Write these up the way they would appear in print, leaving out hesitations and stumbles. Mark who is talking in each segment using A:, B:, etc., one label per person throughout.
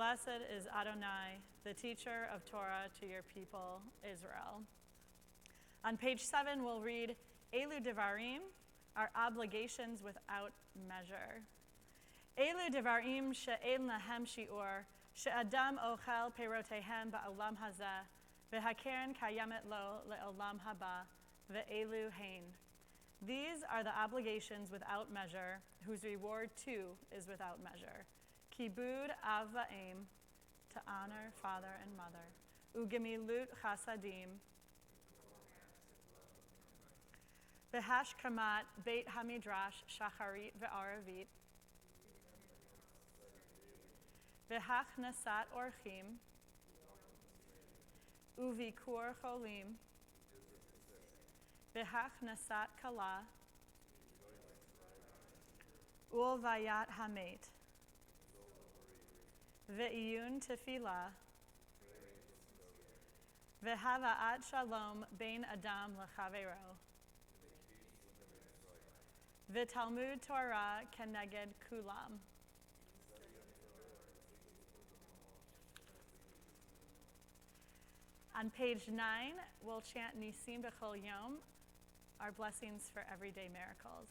A: Blessed is Adonai, the teacher of Torah to your people, Israel. On page 7, we'll read, Elu Devarim, our obligations without measure. Elu Devarim she'en lahem shi'ur, she'adam ochel perotehem ba'olam hazeh, v'hakeren kayamet lo le'olam haba, ve'elu hein. These are the obligations without measure, whose reward too is without measure. Kibud av va'em, to honor father and mother. Ugemilut chasadim, Behashkamat Beit Hamidrash Shacharit ve'aravit, Behachnasat Orchim, Uvikur Cholim, Behachnasat Kala, Ulvayat Hamet, Ve'iyun Tefillah, Ve'havaat Shalom Bein Adam L'Chavero, V'talmud Torah keneged kulam. On page 9, we'll chant Nisim B'chol Yom, our blessings for everyday miracles.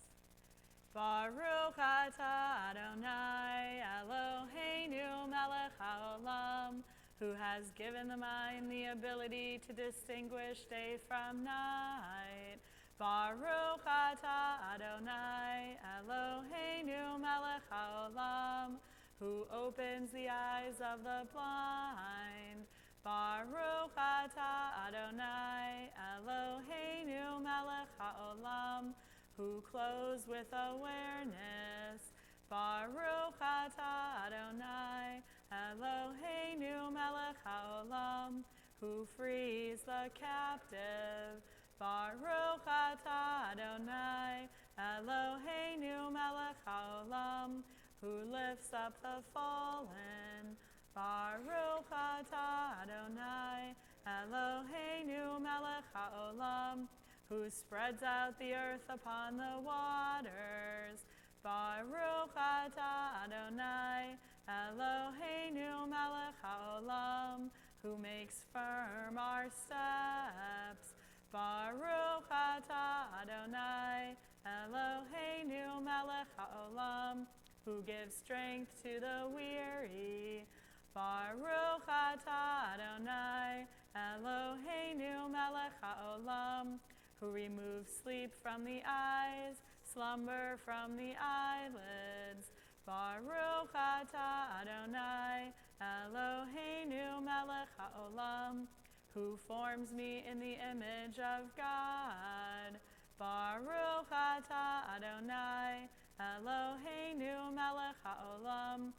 A: Baruch atah Adonai Eloheinu melech haolam, who has given the mind the ability to distinguish day from night. Baruch atah Adonai Eloheinu melech haolam, who opens the eyes of the blind. Baruch atah Adonai Eloheinu melech haolam, who clothes with awareness. Baruch atah Adonai Eloheinu melech haolam, who frees the captive. Baruch atah Adonai Eloheinu melech haolam, who lifts up the fallen. Baruch atah Adonai Eloheinu melech haolam, who spreads out the earth upon the waters. Baruch atah Adonai Eloheinu melech haolam, who makes firm our steps. Baruch atah Adonai Eloheinu melech haolam, who gives strength to the weary. Baruch atah Adonai Eloheinu melech haolam, who removes sleep from the eyes, slumber from the eyelids. Baruch atah Adonai Eloheinu melech haolam, who forms me in the image of God. Baruch atah Adonai Eloheinu melech haolam,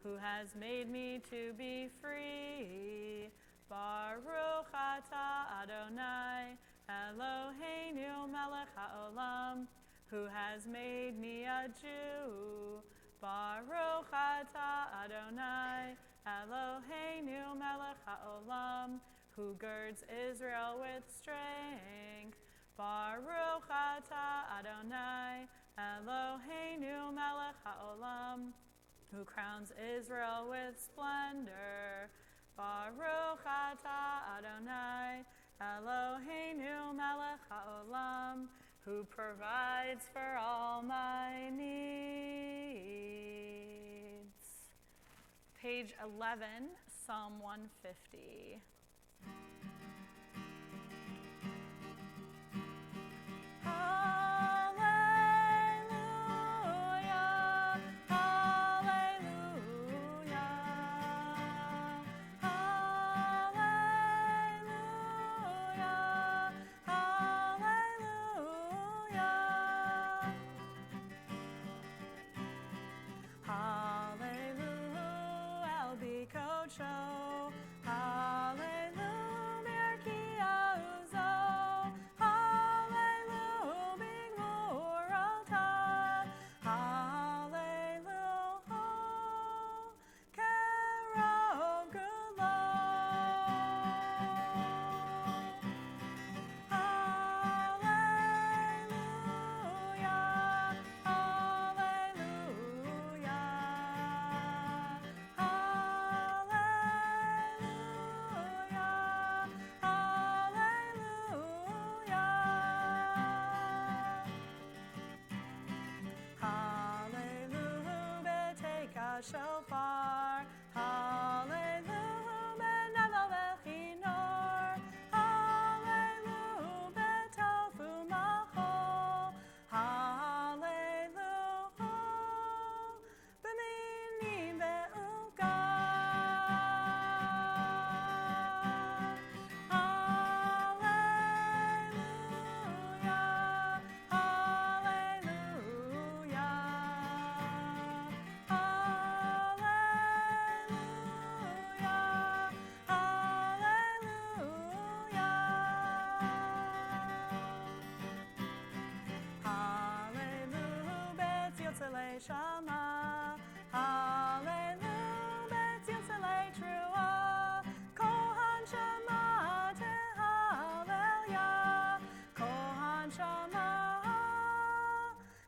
A: who has made me to be free. Baruch atah Adonai Eloheinu melech haolam, who has made me a Jew. Baruch atah Adonai Eloheinu melech haolam, who girds Israel with strength. Baruch atah Adonai Eloheinu melech haolam, who crowns Israel with splendor. Baruch atah Adonai Eloheinu melech haolam, who provides for all my needs. Page 11, Psalm 150. shofar. Hallelujah, benadal v'chinor. Hallelujah, betofu machol. Hallelujah, b'minim ve'ugad. Hallelujah, hallelujah, hallelujah, hallelujah, bet yotzele shama. Hallelujah, bet yotzele trua. Kohan shama tehallelujah. Kohan shama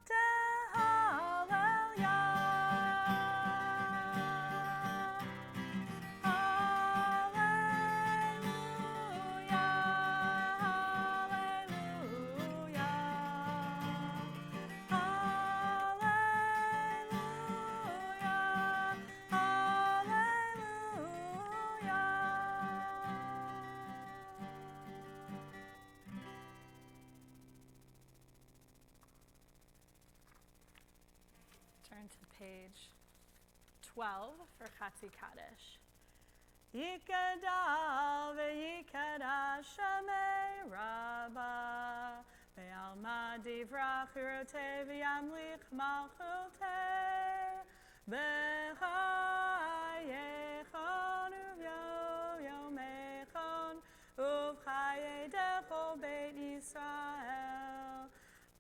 A: tehallelujah. Hallelujah, hallelujah, Turn to page 12 for Chatzi Kaddish. Yikadal v'yikadash Shemei Rabbah ve'alma divrach urotei v'yamlich malchutei b'chayechon uvyomechon uv'chayedecho beit Yisrael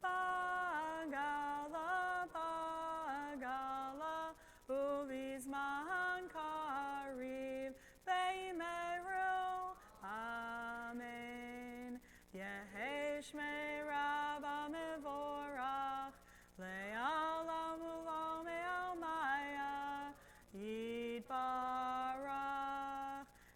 A: bagala bagala uvizman kariv veimeru amen yehesh me'rabba mevorach le'alam ulam me'almaya yitbarach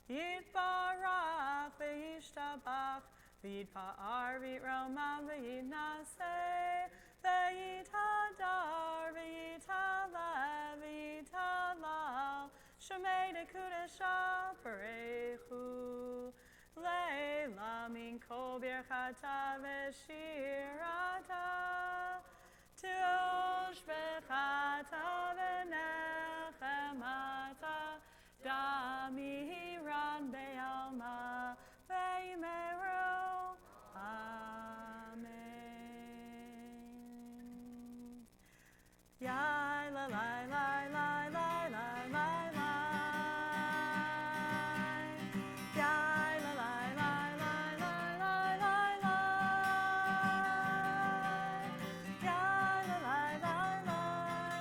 A: yitbarach ve'yishtabach v'yitpa'ar v'yitromam v'yitnaseh v'yitadar v'yitalev v'yitalal shemei dekudesha parechu leila min kol birchata v'shirata tushbechata v'nechemata damiran be'alma v'yimeru amen. Yai la la la la la la la la. Yai la la la la la la la la. Yai la la la la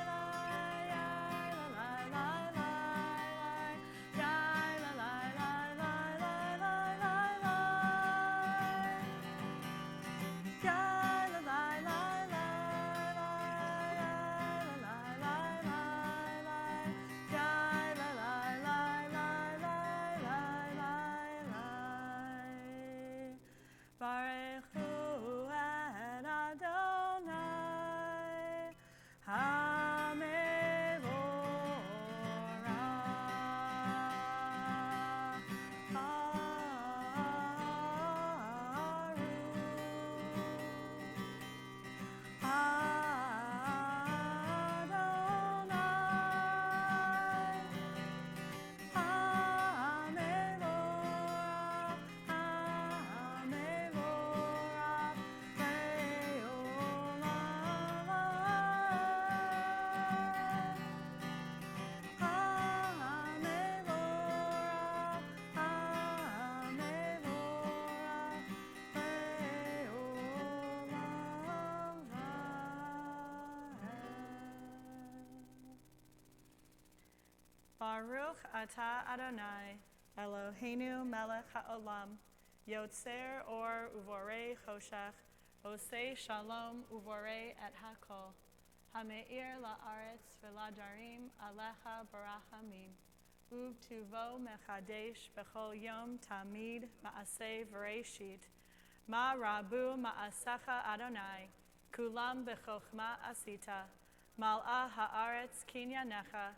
A: la. Yai la la la la la. Yai la la la la la la la la. Yai la la la la la. Baruchu et Adonai HaMevorach Baruch atah Adonai, Eloheinu melech haolam, yotzer or uvorei choshech, osei shalom uvorei et hakol, hameir la'aretz v'ladarim alecha barachamim, uvtuvo mechadesh b'chol yom tamid ma'aseh v'reishit, ma rabu ma'asecha Adonai, kulam b'chochma asita, mal'a ha'aretz kinyanecha,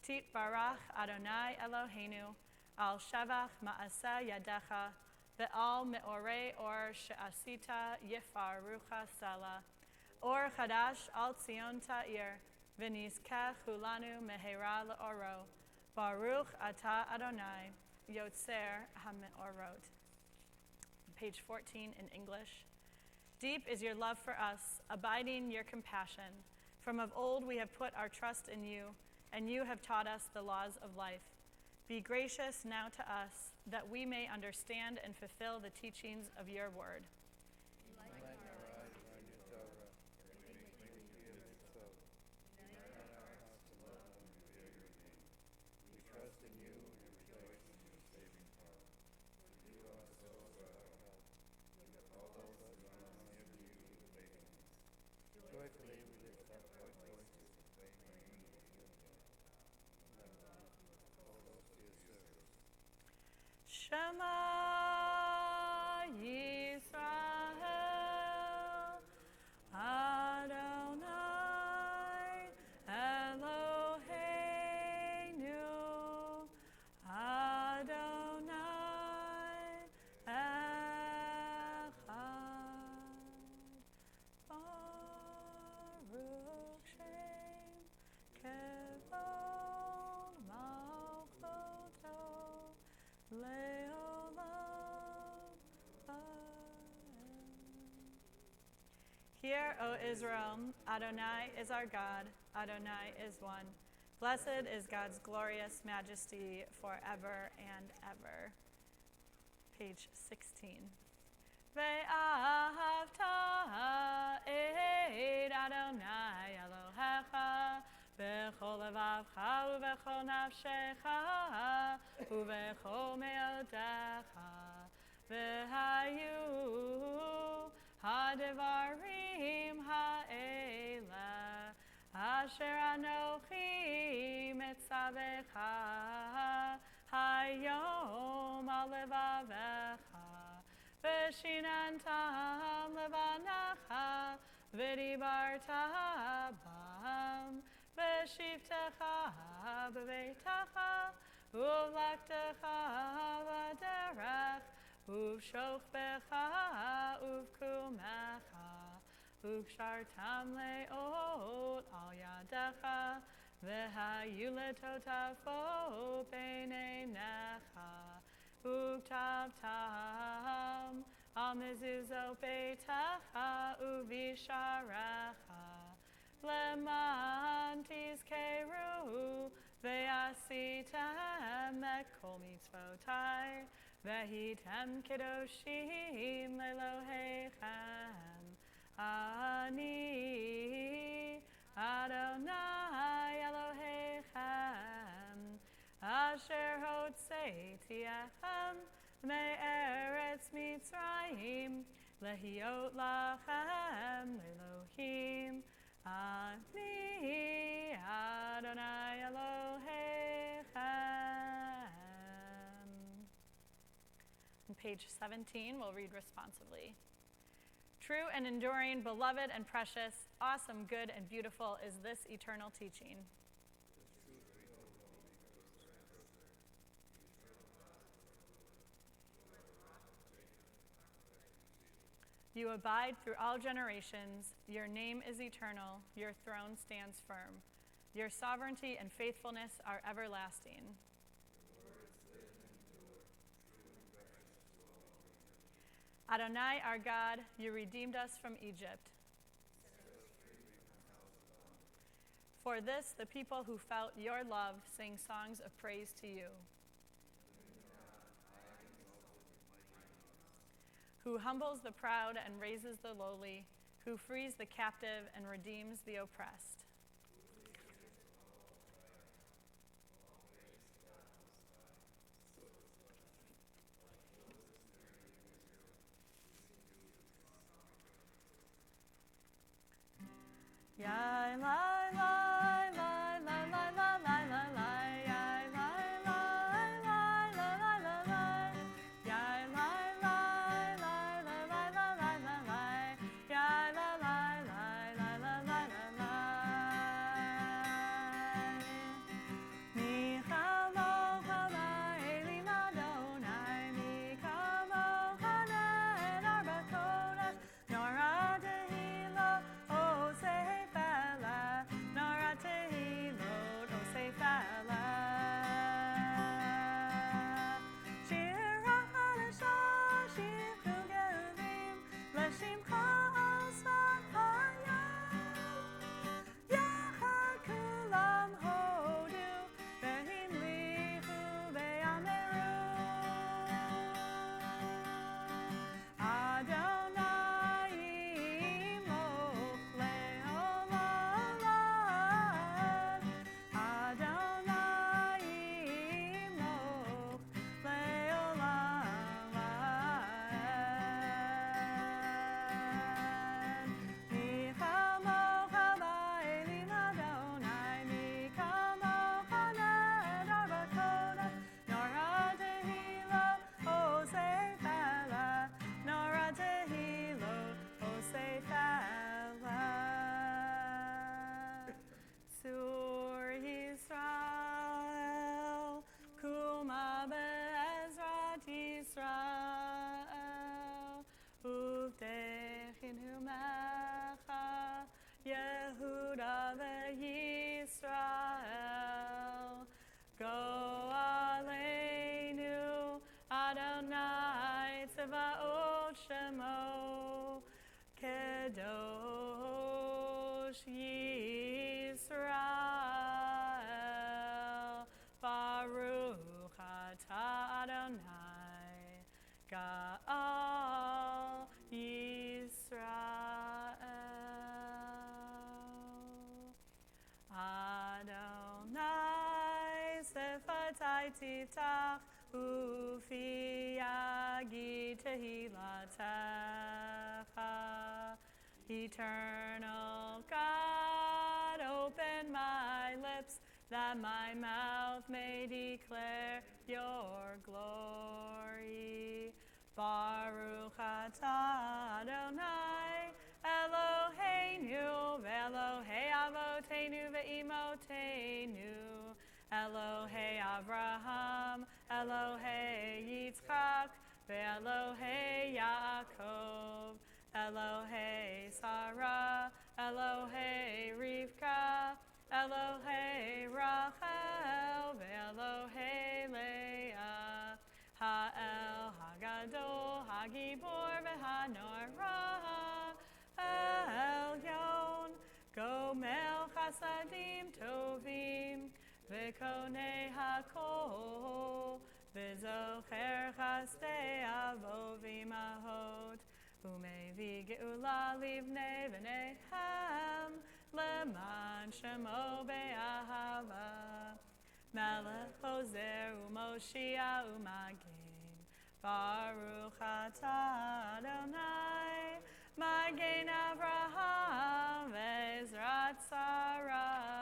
A: Tit barach Adonai Eloheinu, al shavach ma'aseh yadecha, ve'al me'orei or she'asita yifarucha sela, or chadash al Tzion ta'ir, v'nizkeh chulanu mehera le'oro, baruch ata Adonai, yotzer ha'me'orot. Page 14 in English. Deep is your love for us, abiding your compassion. From of old we have put our trust in you, and you have taught us the laws of life. Be gracious now to us, that we may understand and fulfill the teachings of your word. Shema Yisrael, Adonai Eloheinu, Adonai Echad, Baruch Shem Kevod Malchuto, Hear, O Israel, Adonai is our God, Adonai is one. Blessed is God's glorious majesty forever and ever. Page 16. Ve'ahavta et Adonai Elohecha b'chol levavcha u'b'chol nafshecha u'b'chol me'odecha v'hayu ha'devarim ha'ela asher anochi metzavecha hayom al levavecha v'shinantam levanacha v'dibarta bam v'shivtecha b'veitecha u'vlaktecha v'derech u'vshochbecha u'vkumecha u'kshartam le'ot al yadecha v'hayu letotafo b'neinecha u'ktavtam al mezuzot beitecha u'visharecha leman tizkeru ve'asitem et kol mitzvotai vehitem kedoshim lelohechem ani Adonai Elohechem asher hotzeiti echem me'eretz Mitzrayim lehiot lachem Elohim ani Adonai Elohechem. On page 17, we'll read responsively. True and enduring, beloved and precious, awesome, good, and beautiful is this eternal teaching. You abide through all generations. Your name is eternal. Your throne stands firm. Your sovereignty and faithfulness are everlasting. Adonai, our God, you redeemed us from Egypt. For this, the people who felt your love sing songs of praise to you. Who humbles the proud and raises the lowly, who frees the captive and redeems the oppressed. Ya la la la la la la la la la ya la la la la la la la ya la la la la la la la la la ya la la la la la la la la Shemo Kedosh Yisrael Baruch Atah Adonai Gaal Yisrael Adonai Sefatai Tiftach Ufi Yagi Tehilatecha. Eternal God, open my lips that my mouth may declare your glory. Baruch atah Adonai Eloheinu ve'Elohei Avoteinu ve'Imotenu Elohei Avraham, Elohei Yitzchak, ve'Elohei Yaakov, Elohei Sarah, Elohei Rivka, Elohei Rachel, ve'Elohei Leah, Ha'el Hagadol, Hagibor, ve'Hanorah, Elyon, Gomel Chasadim Tovim, V'konei hakol, v'zocher chasdei avovim ahot, u'mevi geula livnei v'neihem, leman shemo be'ahava. Melech ozer u'moshia u'magen, Baruch atah Adonai, magen Avraham ve'ezrat Sarah.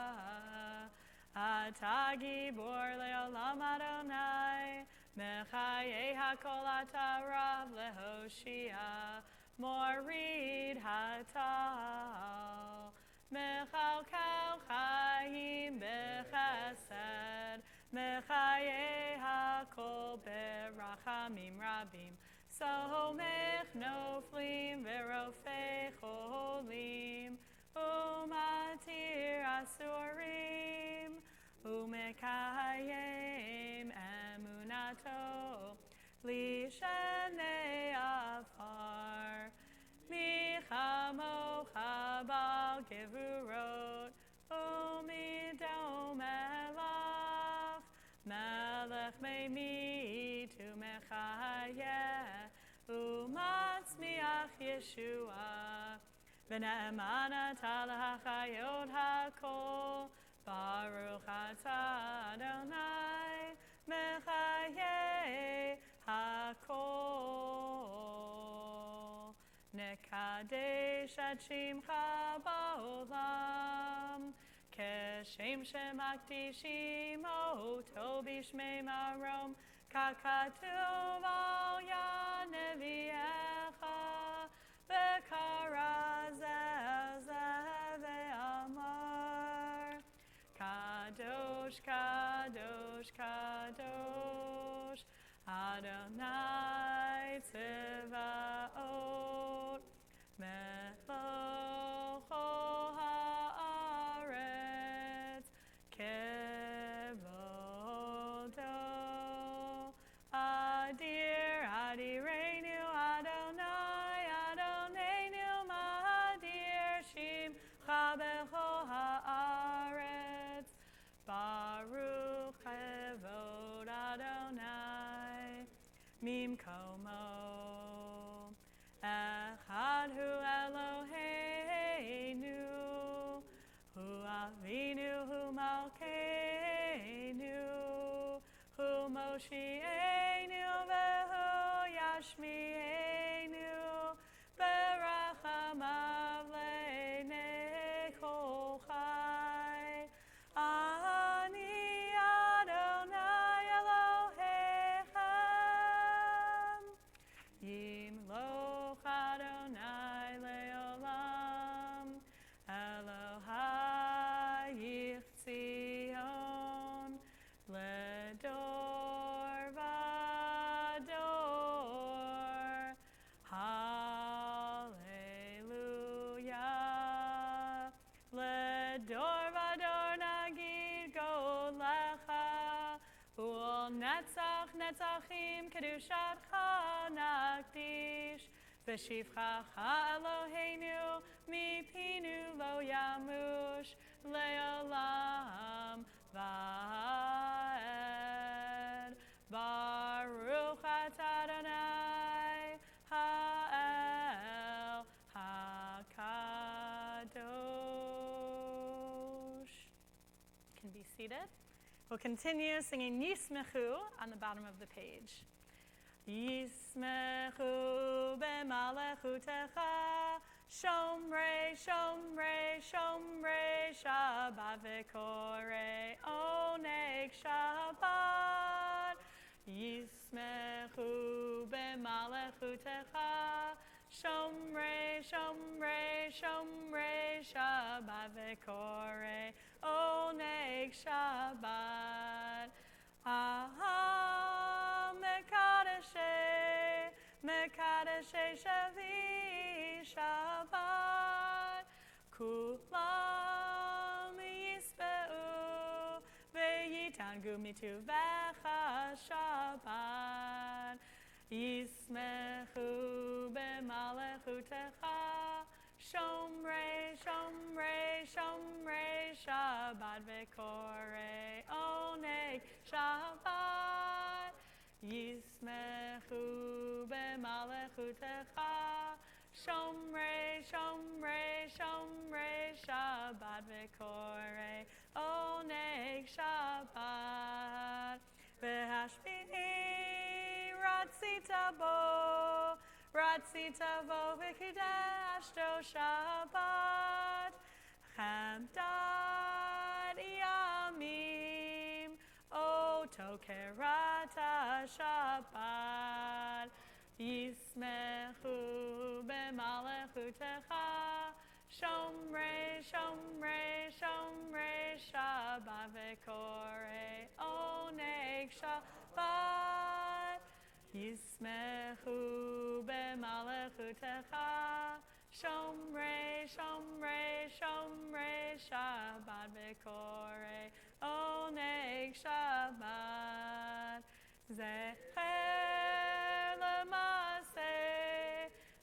A: Atah gibor le'olam Adonai, mechayei hakol atah rav lehoshia, morid hatal, mechalkel chayim bechesed, mechayei hakol berachamim rabim, somech noflim verofei cholim, umatir asurim, umekayem emunato lishanei afar michamocha bal gevurot umidom elach melech meimit umechayeh umatzmiach Yeshua v'ne'emana talachayot hakol Baruch atah Adonai mechayei hakol nekadesh et shimcha ba'olam keshem shemakdishim oto b'shmei marom kakatuv al yad neviecha v'karazel zeh ve'amar Kadosh, Kadosh, Kadosh, Adonai Tzevaot, Melocho haaretz, Kevodo, Adir, Adireinu, Adonai, Adoneinu, Mahadir, Shimcha b'chol haaretz, Baruch Kevod Adonai Mimkomo Echad Hu Eloheinu Hu Avinu Hu Malkeinu Hu Moshienu Vehu Yashmienu Berachamav Leinei Kol Chai Ani Adonai Elohechem Yimloch Adonai leolam Elohai Yichtzion Ledor Vador Hallelujah Ledor Vador Nagid God Lecha Ul Netzach Netzachim Kedushatcha Nakdish V'shivchacha Eloheinu mipinu lo yamush le'olam va'ed. Baruch atah Adonai ha'el hakadosh. Can be seated. We'll continue singing Yismechu on the bottom of the page. Yismechu b'malechutecha, shomrei, shomrei, shomrei, Shabbat v'korei oneg Shabbat. Yismechu b'malechutecha, shomrei, shomrei, shomrei, Shabbat v'korei oneg Shabbat. Mekadeshe Shavi Shabbat, Kulam Yisbe'u Ve'yitangu mituvecha Shabbat. Yismechu b'malechutecha, shomrei, shomrei, shomrei, Shabbat v'korei oneg Shabbat. Yismechu b'malechutecha, shomrei, shomrei, shomrei, Shabbat v'korei oneg Shabbat. V'hashmi'i ratzita bo v'kidashto Shabbat. Chamdad yamim oto kerata Shabbat. Yismechu b'malechutecha, shomrei, shomrei, shomrei, Shabbat v'korei oneg Shabbat. Yismechu b'malechutecha, shomrei, shomrei, shomrei, Shabbat v'korei oneg Shabbat. Zecher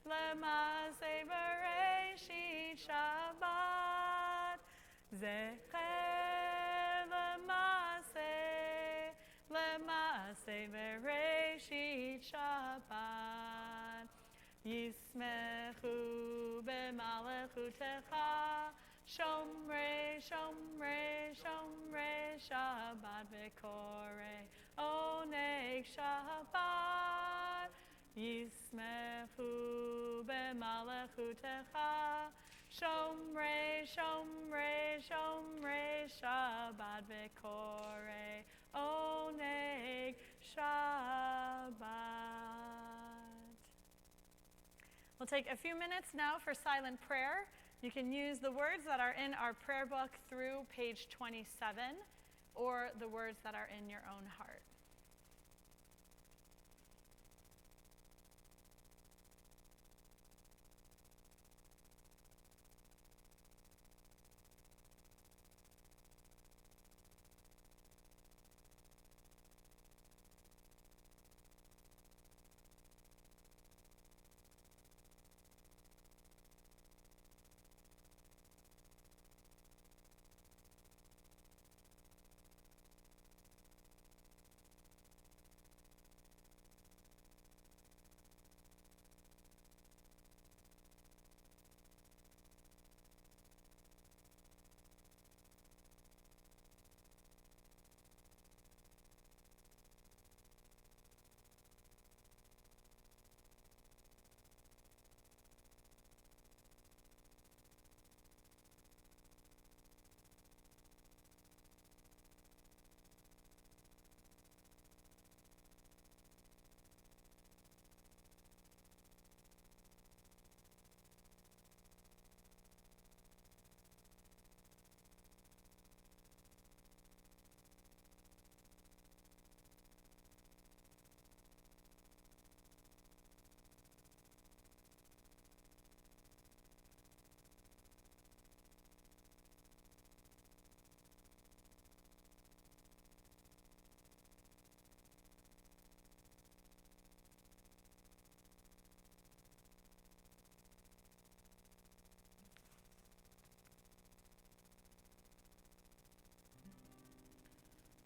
A: lemase v'reishit Shabbat. Zecher lemase v'reishit Shabbat. Yismechu b'malechutecha, shomrei, shomrei, shomrei, Shabbat v'korei oneg Shabbat. Yismechu b'malechutecha, shomrei, shomrei, shomrei, Shabbat v'korei oneg Shabbat. We'll take a few minutes now for silent prayer. You can use the words that are in our prayer book through page 27 or the words that are in your own heart.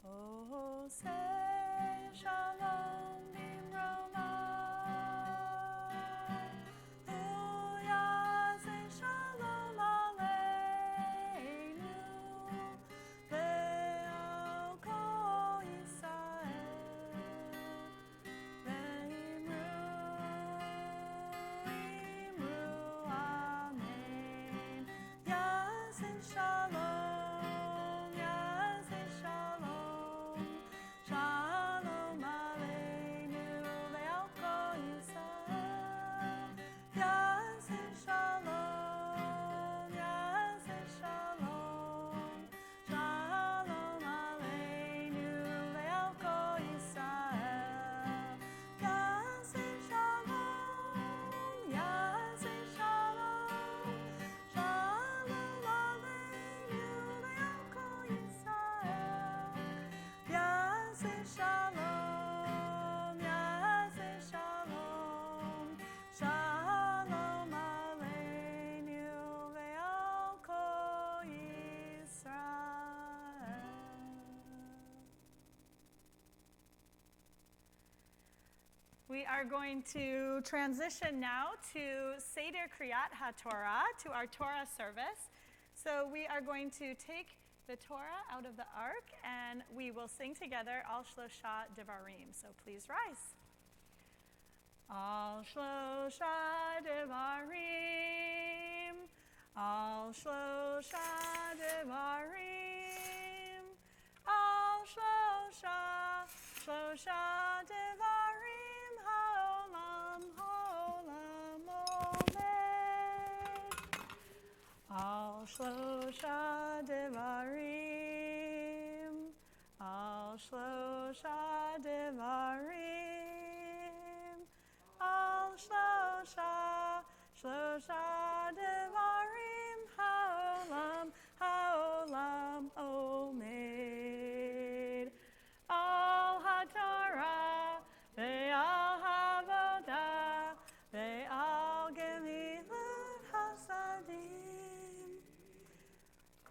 A: Oh, say shalom bimroma. Uya say shalom aleinu. Ve'al kol Yisrael. Ve'imru, imru, amen. Yaseh shalom, yaseh shalom. Shalom aleinu ve'al kol Yisrael. Yaseh shalom, yaseh shalom. Shalom aleinu ve'al kol Yisrael. Yaseh shalom, yaseh shalom. Shalom aleinu ve'al kol Yisrael. Yaseh shalom, yaseh shalom. Shalom aleinu ve'al kol Yisrael. We are going to transition now to Seder Kriyat HaTorah, to our Torah service. So we are going to take the Torah out of the ark and we will sing together Al Shlosha Devarim. So please rise. Al Shlosha Devarim, Al Shlosha Devarim, Al Shlosha, Shlosha Devarim, Haolam, Haolam Omed. Al Shlosha Devarim, Al Shlosha Devarim, Al Shlosha, Shlosha Devarim, Haolam, Haolam Omed. Al HaTorah, ve'al Havodah, ve'al Gemilut Hasadim.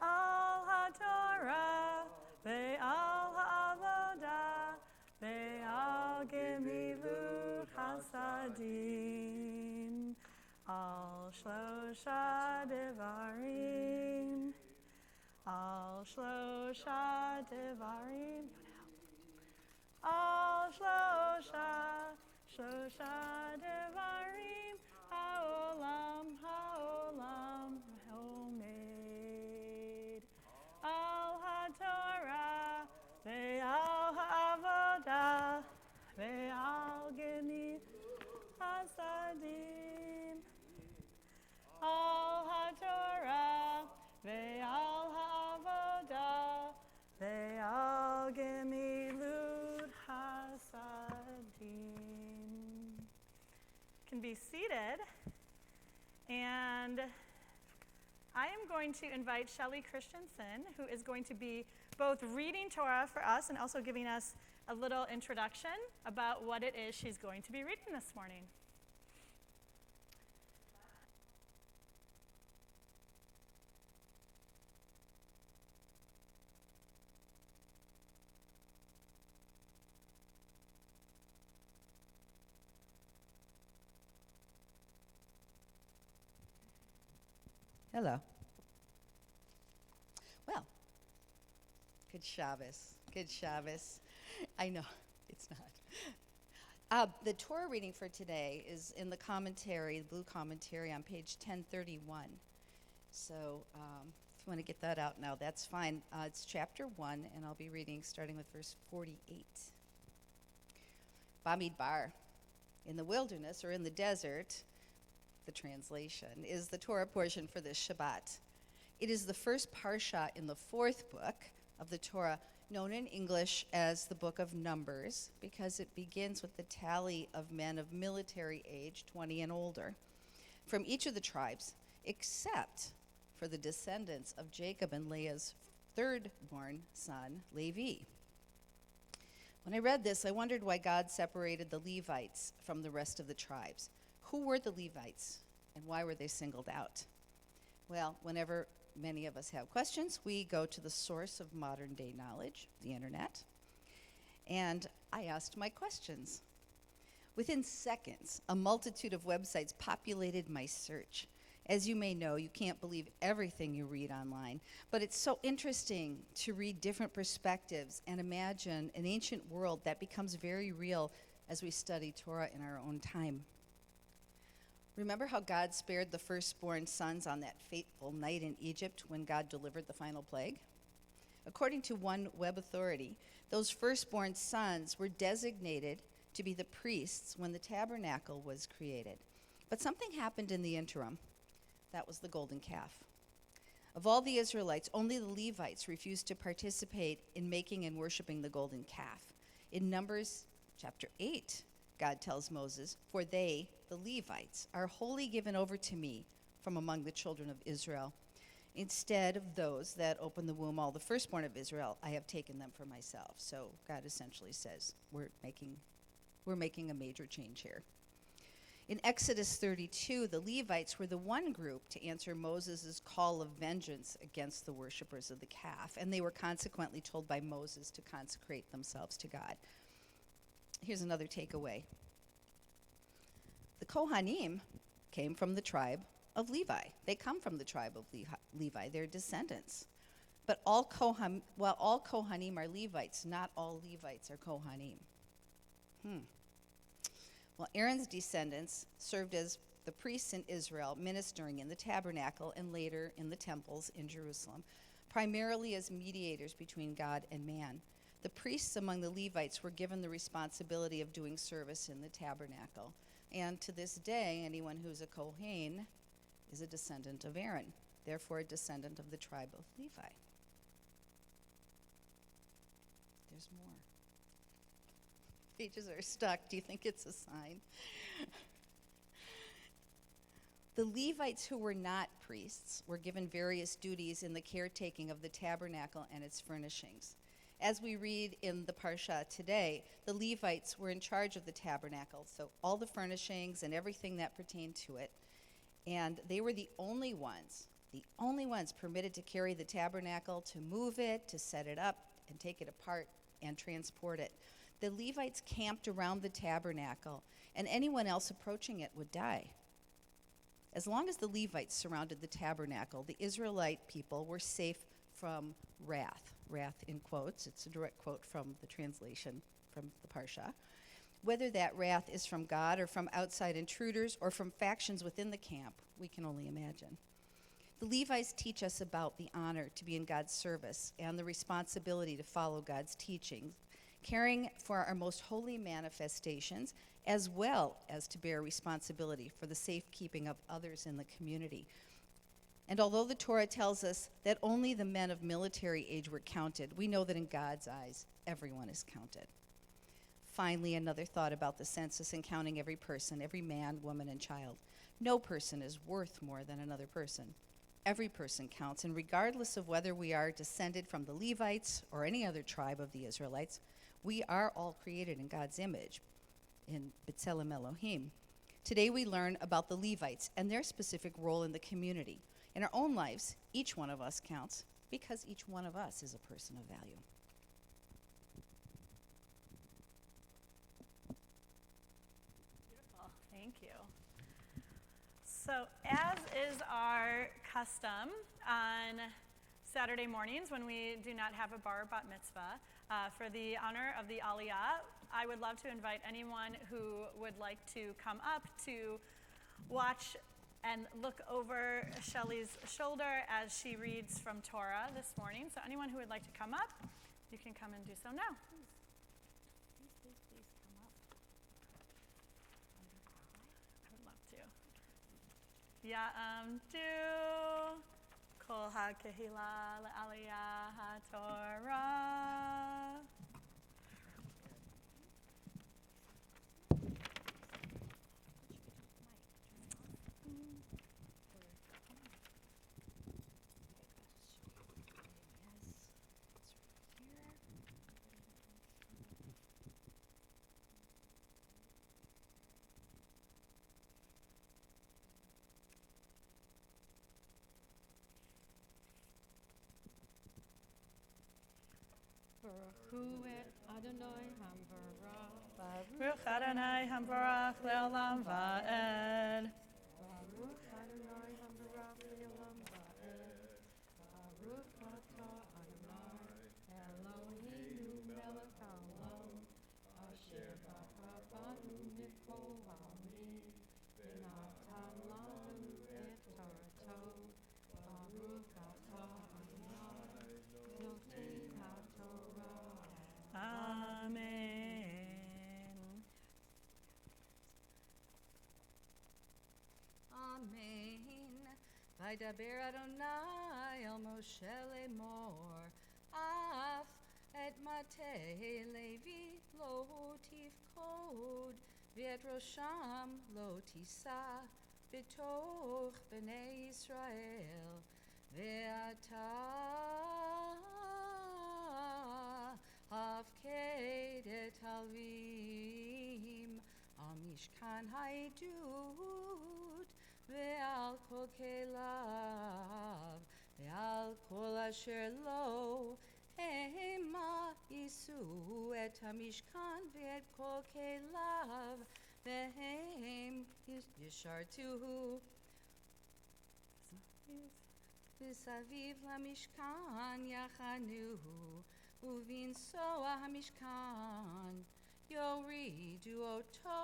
A: Al HaTorah, ve'al Havodah, ve'al Gemilut Hasadim. Al Shlosha Devarim, Al Shlosha Devarim. Al Shlosha, Shlosha Devarim, Haolam, Haolam Omed. Al HaTorah, ve'al Havodah, ve'al Gemilut Hasadim. Al HaTorah, ve'al Havodah, ve'al Gemilut Hasadim. Can be seated, and I am going to invite Shelley Christensen, who is going to be both reading Torah for us and also giving us a little introduction about what it is she's going to be reading this morning.
B: Hello. Well, good Shabbos. Good Shabbos. I know, it's not. The Torah reading for today is in the commentary, the blue commentary on page 1031. So if you want to get that out now, that's fine. It's chapter 1, and I'll be reading starting with verse 48. Bamidbar, in the wilderness or in the desert, the translation, is the Torah portion for this Shabbat. It is the first parsha in the fourth book of the Torah, known in English as the Book of Numbers, because it begins with the tally of men of military age, 20 and older, from each of the tribes, except for the descendants of Jacob and Leah's third-born son, Levi. When I read this, I wondered why God separated the Levites from the rest of the tribes. Who were the Levites, and why were they singled out? Well, whenever many of us have questions, we go to the source of modern day knowledge, the internet, and I asked my questions. Within seconds, a multitude of websites populated my search. As you may know, you can't believe everything you read online, but it's so interesting to read different perspectives and imagine an ancient world that becomes very real as we study Torah in our own time. Remember how God spared the firstborn sons on that fateful night in Egypt when God delivered the final plague? According to one web authority, those firstborn sons were designated to be the priests when the tabernacle was created. But something happened in the interim. That was the golden calf. Of all the Israelites, only the Levites refused to participate in making and worshiping the golden calf. In Numbers chapter 8, God tells Moses, "For they, the Levites, are wholly given over to me from among the children of Israel. Instead of those that open the womb, all the firstborn of Israel, I have taken them for myself." So God essentially says, we're making a major change here. In Exodus 32, the Levites were the one group to answer Moses' call of vengeance against the worshipers of the calf, and they were consequently told by Moses to consecrate themselves to God. Here's another takeaway. The Kohanim came from the tribe of Levi. They come from the tribe of Levi. They're descendants. But while all Kohanim are Levites, not all Levites are Kohanim. Well, Aaron's descendants served as the priests in Israel, ministering in the tabernacle and later in the temples in Jerusalem, primarily as mediators between God and man. The priests among the Levites were given the responsibility of doing service in the tabernacle. And to this day, anyone who's a Kohen is a descendant of Aaron, therefore a descendant of the tribe of Levi. There's more. Pages are stuck. Do you think it's a sign? The Levites who were not priests were given various duties in the caretaking of the tabernacle and its furnishings. As we read in the Parsha today, the Levites were in charge of the tabernacle, so all the furnishings and everything that pertained to it. And they were the only ones permitted to carry the tabernacle, to move it, to set it up, and take it apart and transport it. The Levites camped around the tabernacle, and anyone else approaching it would die. As long as the Levites surrounded the tabernacle, the Israelite people were safe from wrath. Wrath in quotes. It's a direct quote from the translation from the Parsha. Whether that wrath is from God or from outside intruders or from factions within the camp, we can only imagine. The Levites teach us about the honor to be in God's service and the responsibility to follow God's teachings, caring for our most holy manifestations, as well as to bear responsibility for the safekeeping of others in the community. And although the Torah tells us that only the men of military age were counted, we know that in God's eyes, everyone is counted. Finally, another thought about the census and counting every person, every man, woman, and child. No person is worth more than another person. Every person counts, and regardless of whether we are descended from the Levites or any other tribe of the Israelites, we are all created in God's image, in B'Tselem Elohim. Today we learn about the Levites and their specific role in the community. In our own lives, each one of us counts because each one of us is a person of value.
A: Beautiful. Thank you. So, as is our custom on Saturday mornings when we do not have a bar or bat mitzvah, for the honor of the Aliyah, I would love to invite anyone who would like to come up to watch and look over Shelley's shoulder as she reads from Torah this morning. So anyone who would like to come up, you can come and do so now. Please come up. I would love to. Ya'amdu kol ha'kehila le'aliyah ha'torah.
C: Baruch et Adonai Hamvarach.
A: Baruch Adonai Hamvarach le'olam va'ed.
C: Baruch Adonai Hamvarach le'olam va'ed. Baruch atah Adonai Eloheinu melech haolam, asher bara banu mikol ha'amim, v'natan lanu et torato. Baruch atah Adonai notei haTorah.
A: Amen.
B: Amen. Vaydaber Adonai el Moshe lemor, af et mate Levi lo tifkod, v'et rosham lo tisa, b'toch b'nei Israel, ve'ata hafked et halvim, al mishkan ha'edut, ve'al kol kelav, ve'al kol asher lo, hema yisu et hamishkan ve'et kol kelav, ve'hem yishartuhu v'saviv lamishkan yachanuhu, uvinsoa hamishkan yoridu oto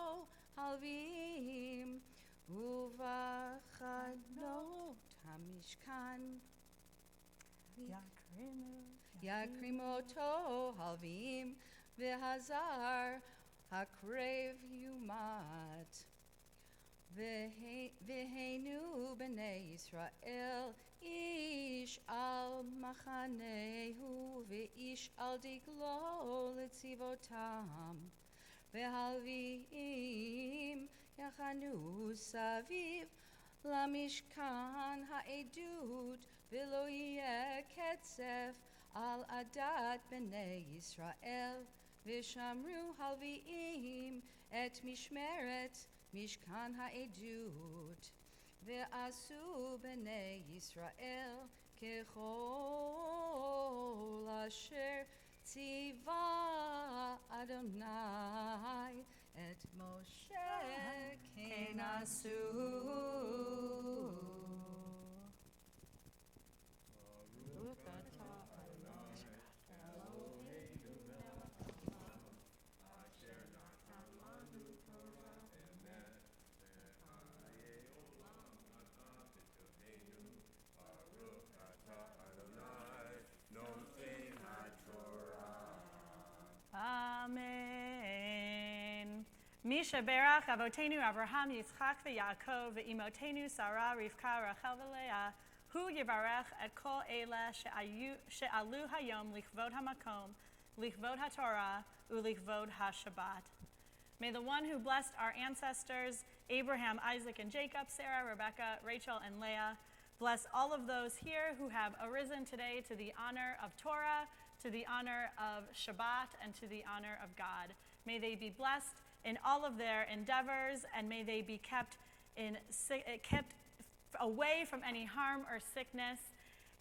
B: halvim, uvachanot hamishkan yakrimoto halvim, v'hazar hakrev yumat, v'heinu b'nei Yisrael ish al machanehu, v'ish al diglo letzivotam, v'halvim yachanu saviv lamishkan ha'edut, v'lo yeh ketzef al adat b'nei Yisrael, v'shamru halvim et mishmeret mishkan ha'edut, ve'asu b'nei Yisrael kechol asher tziva Adonai et Moshe kenasu.
C: Baruch atah Adonai Eloheinu melech haolam, asher natan lanu Torah emet, v'chayei olam atah b'toheinu. Baruch atah Adonai notei haTorah.
A: Amen. Misha Berach Avotenu Abraham Yitzchak v'Yaakov v'imotenu Sarah Rivka Rachel v'Leah hu yivarech et kol ele she'alu hayom lichvod hamakom lichvod haTorah ulichvod haShabbat. May the one who blessed our ancestors Abraham, Isaac, and Jacob, Sarah, Rebekah, Rachel, and Leah, bless all of those here who have arisen today to the honor of Torah, to the honor of Shabbat, and to the honor of God. May they be blessed in all of their endeavors, and may they be kept away from any harm or sickness.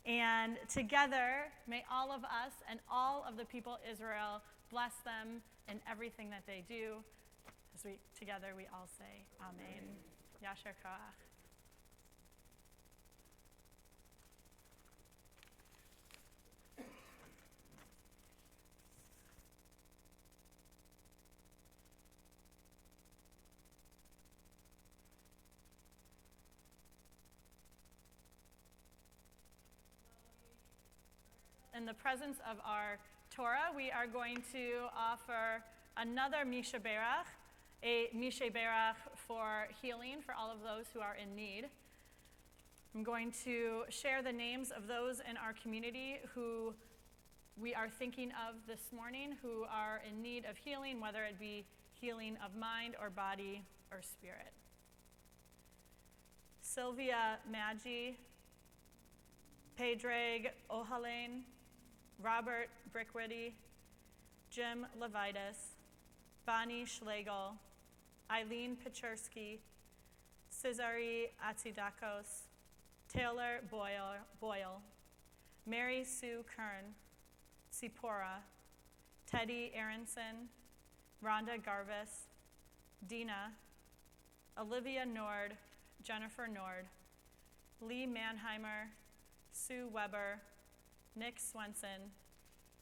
A: And together, may all of us and all of the people of Israel bless them in everything that they do. As together we all say, Amen. Yasher Koach. In the presence of our Torah, we are going to offer another Misha Berach, a Misha Berach for healing for all of those who are in need. I'm going to share the names of those in our community who we are thinking of this morning, who are in need of healing, whether it be healing of mind or body or spirit. Sylvia Maggi, Padraig Ohalen, Robert Brickwitty, Jim Levitas, Bonnie Schlegel, Eileen Pechersky, Cesare Atsidakos, Taylor Boyle, Mary Sue Kern, Sipora, Teddy Aronson, Rhonda Garvis, Dina, Olivia Nord, Jennifer Nord, Lee Mannheimer, Sue Weber, Nick Swenson,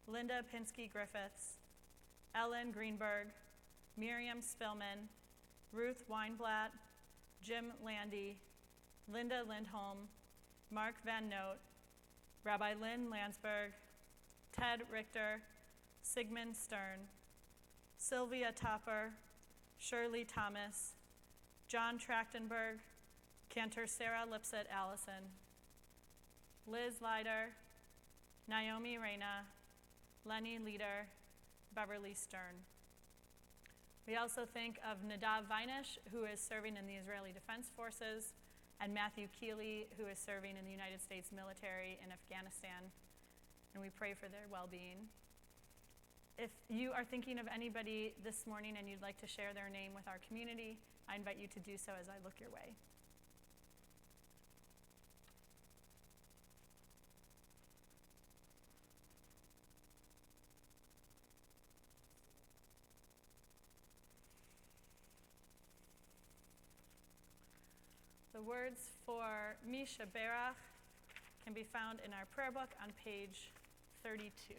A: Linda Pinsky Griffiths, Ellen Greenberg, Miriam Spillman, Ruth Weinblatt, Jim Landy, Linda Lindholm, Mark Van Noot, Rabbi Lynn Landsberg, Ted Richter, Sigmund Stern, Sylvia Topper, Shirley Thomas, John Trachtenberg, Cantor Sarah Lipset Allison, Liz Leider, Naomi Reyna, Lenny Leader, Beverly Stern. We also think of Nadav Vinish, who is serving in the Israeli Defense Forces, and Matthew Keeley, who is serving in the United States military in Afghanistan, and we pray for their well-being. If you are thinking of anybody this morning and you'd like to share their name with our community, I invite you to do so as I look your way. The words for Misha Berach can be found in our prayer book on page 32.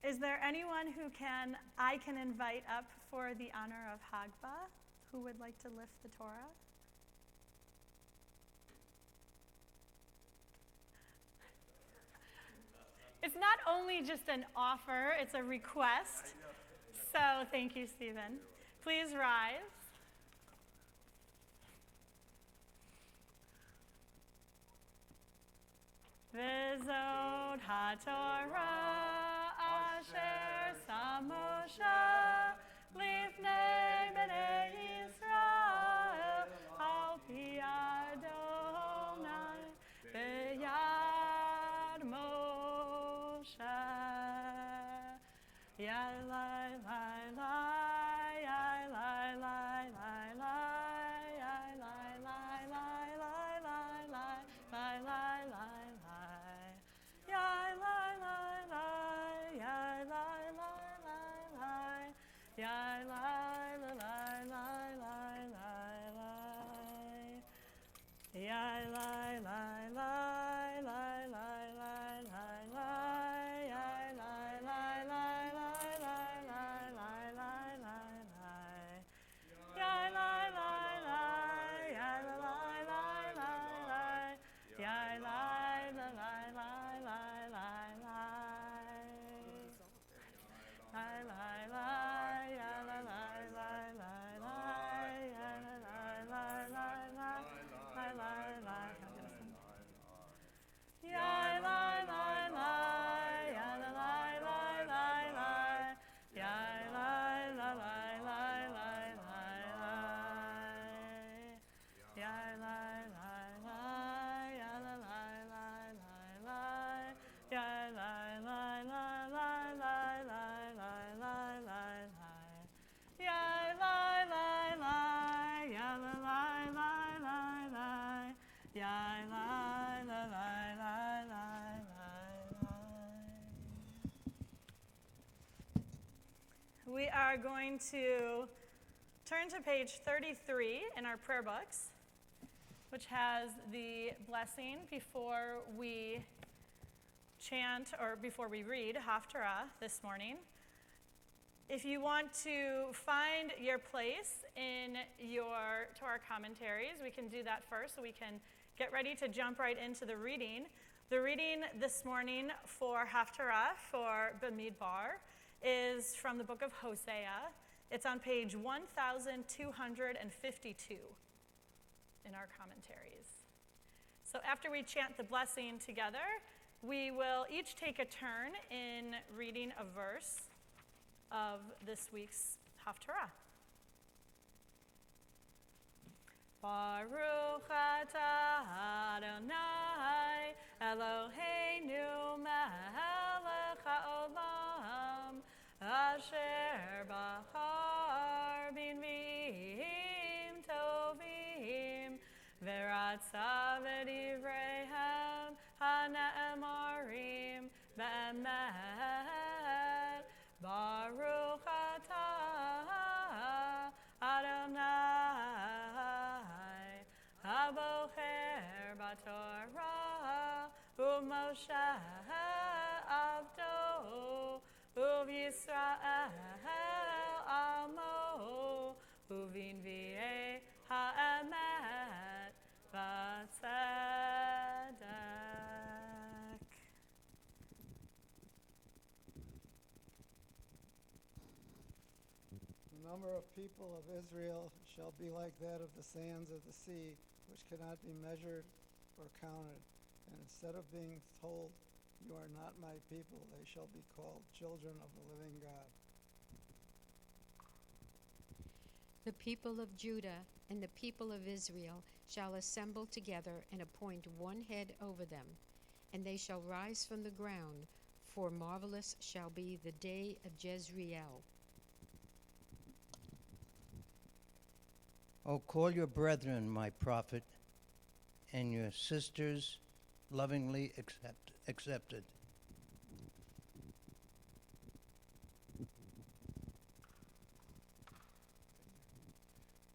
A: Is there anyone who I can invite up for the honor of Hagbah, who would like to lift the Torah? It's not only just an offer, it's a request. So thank you, Stephen. Please rise. V'zot haTorah asher sam Moshe lifnei bnei Yisrael al pi Adonai b'yad Moshe. Yai lai lai lai, yai lai lai lai lai, yai lai lai lai lai lai lai lai lai lai. Yai lai lai lai, yai lai lai lai lai, yai lai lai lai lai lai lai, yai lai lai lai lai lai lai lai lai, yai lai lai lai lai lai lai lai lai lai lai, yai lai lai lai, yai lai lai lai lai, yai lai lai lai. We are going to turn to page 33 in our prayer books, which has the blessing before we chant or before we read Haftarah this morning. If you want to find your place in your Torah commentaries, we can do that first so we can get ready to jump right into the reading. The reading this morning for Haftarah for Bamidbar is from the book of Hosea. It's on page 1252 in our commentaries. So after we chant the blessing together, we will each take a turn in reading a verse of this week's Haftarah. Baruch atah Adonai Eloheinu melech haolam asher bahar b'nviim tovim v'ratza v'divreihem hane'emarim be'emet Baruch atah Adonai Abocher b'Torah u'Moshe avdo u'Yisrael amo u'v'nvi'ei ha'emet v'tzedek.
C: The number of people of Israel shall be like that of the sands of the sea, which cannot be measured or counted. And instead of being told, "You are not my people," they shall be called children of the living God.
D: The people of Judah and the people of Israel shall assemble together and appoint one head over them, and they shall rise from the ground, for marvelous shall be the day of Jezreel.
E: O call your brethren, my prophet, and your sisters lovingly accepted.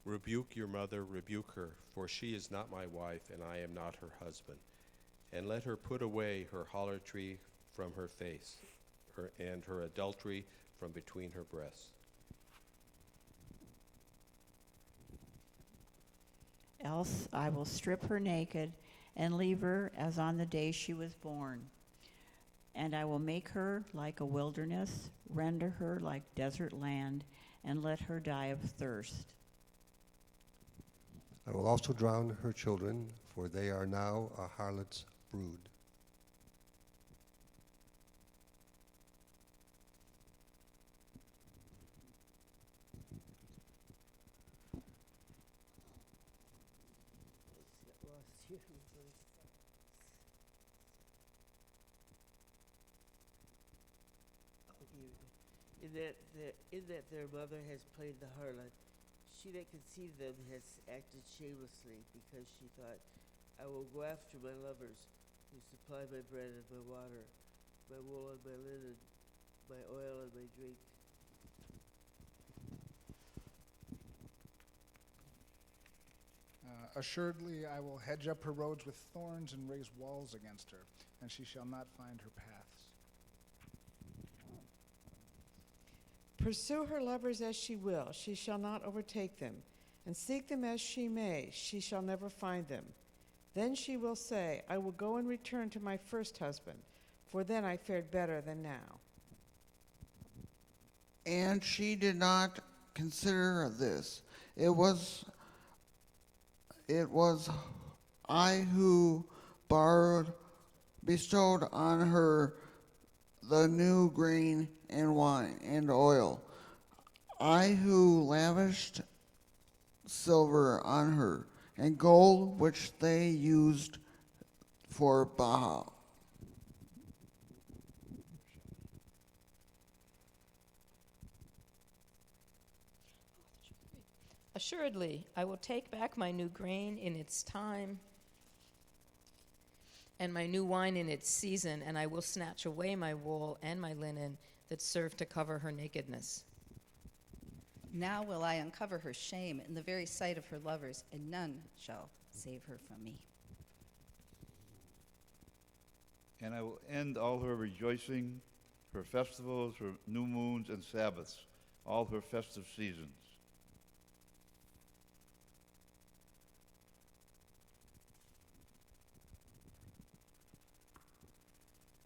F: Rebuke your mother, rebuke her, for she is not my wife, and I am not her husband. And let her put away her harlotry from her face, and her adultery from between her breasts.
G: Else I will strip her naked and leave her as on the day she was born. And I will make her like a wilderness, render her like desert land, and let her die of thirst.
H: I will also drown her children, for they are now a harlot's brood.
I: In that their mother has played the harlot, she that conceived them has acted shamelessly, because she thought, "I will go after my lovers, who supply my bread and my water, my wool and my linen, my oil and my drink."
J: Assuredly, I will hedge up her roads with thorns and raise walls against her, and she shall not find her paths.
K: Pursue her lovers as she will, she shall not overtake them, and seek them as she may, she shall never find them. Then she will say, "I will go and return to my first husband, for then I fared better than now."
L: And she did not consider this. It was I who bestowed on her the new grain and wine and oil. I who lavished silver on her and gold which they used for Baal.
M: Assuredly, I will take back my new grain in its time and my new wine in its season, and I will snatch away my wool and my linen that served to cover her nakedness.
B: Now will I uncover her shame in the very sight of her lovers, and none shall save her from me.
N: And I will end all her rejoicing, her festivals, her new moons and Sabbaths, all her festive seasons.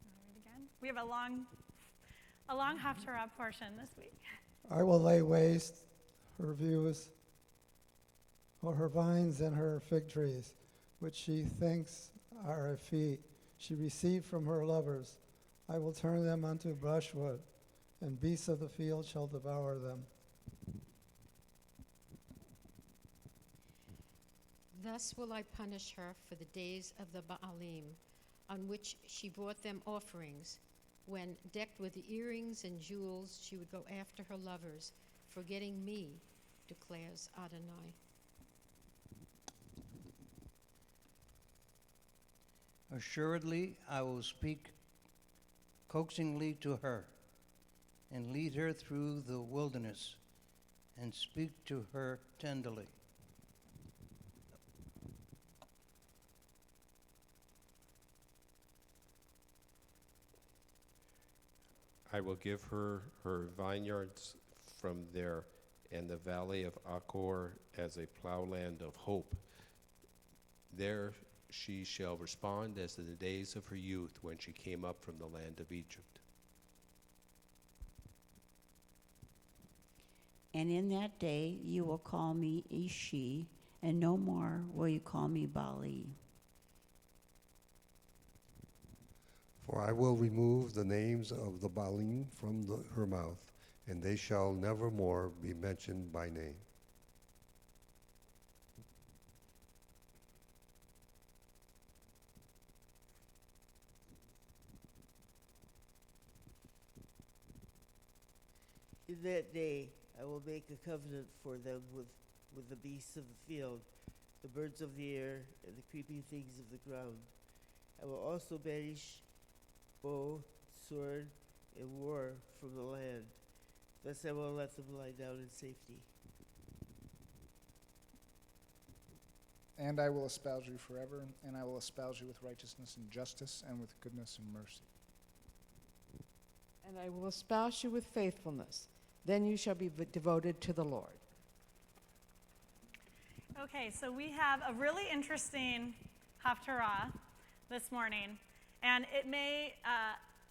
A: I'll read again. We have a long Haftarah portion this week.
C: I will lay waste her views, or her vines and her fig trees, which she thinks are a fee she received from her lovers. I will turn them unto brushwood, and beasts of the field shall devour them.
D: Thus will I punish her for the days of the Baalim, on which she brought them offerings, when, decked with earrings and jewels, she would go after her lovers, forgetting me, declares Adonai.
E: Assuredly, I will speak coaxingly to her, and lead her through the wilderness, and speak to her tenderly.
F: I will give her her vineyards from there, and the valley of Achor as a plowland of hope. There she shall respond as in the days of her youth, when she came up from the land of Egypt.
G: And in that day you will call me Ishi, and no more will you call me Bali.
H: For I will remove the names of the Baalim from her mouth, and they shall never more be mentioned by name.
I: In that day I will make a covenant for them with the beasts of the field, the birds of the air, and the creeping things of the ground. I will also banish bow, sword, and war from the land. Thus I will let them lie down in safety.
J: And I will espouse you forever, and I will espouse you with righteousness and justice, and with goodness and mercy.
K: And I will espouse you with faithfulness. Then you shall be devoted to the Lord.
A: Okay, so we have a really interesting Haftarah this morning. And it may,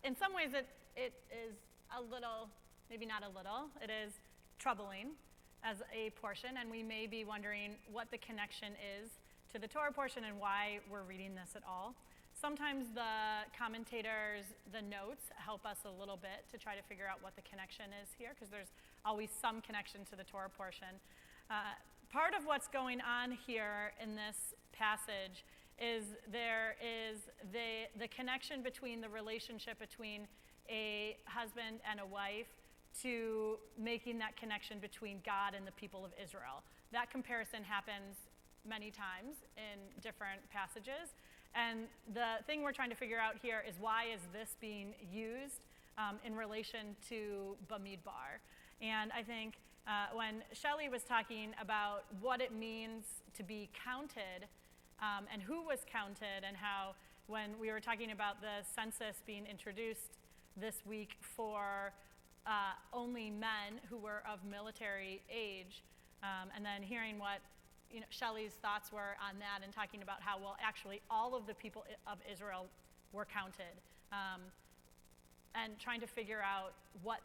A: in some ways, it is a little, maybe not a little, it is troubling as a portion, and we may be wondering what the connection is to the Torah portion and why we're reading this at all. Sometimes the commentators, the notes, help us a little bit to try to figure out what the connection is here, because there's always some connection to the Torah portion. Part of what's going on here in this passage is there is the connection between the relationship between a husband and a wife to making that connection between God and the people of Israel. That comparison happens many times in different passages. And the thing we're trying to figure out here is, why is this being used in relation to Bamidbar? And I think when Shelley was talking about what it means to be counted, and who was counted, and how when we were talking about the census being introduced this week for only men who were of military age, and then hearing what Shelley's thoughts were on that, and talking about how, well, actually all of the people of Israel were counted, and trying to figure out what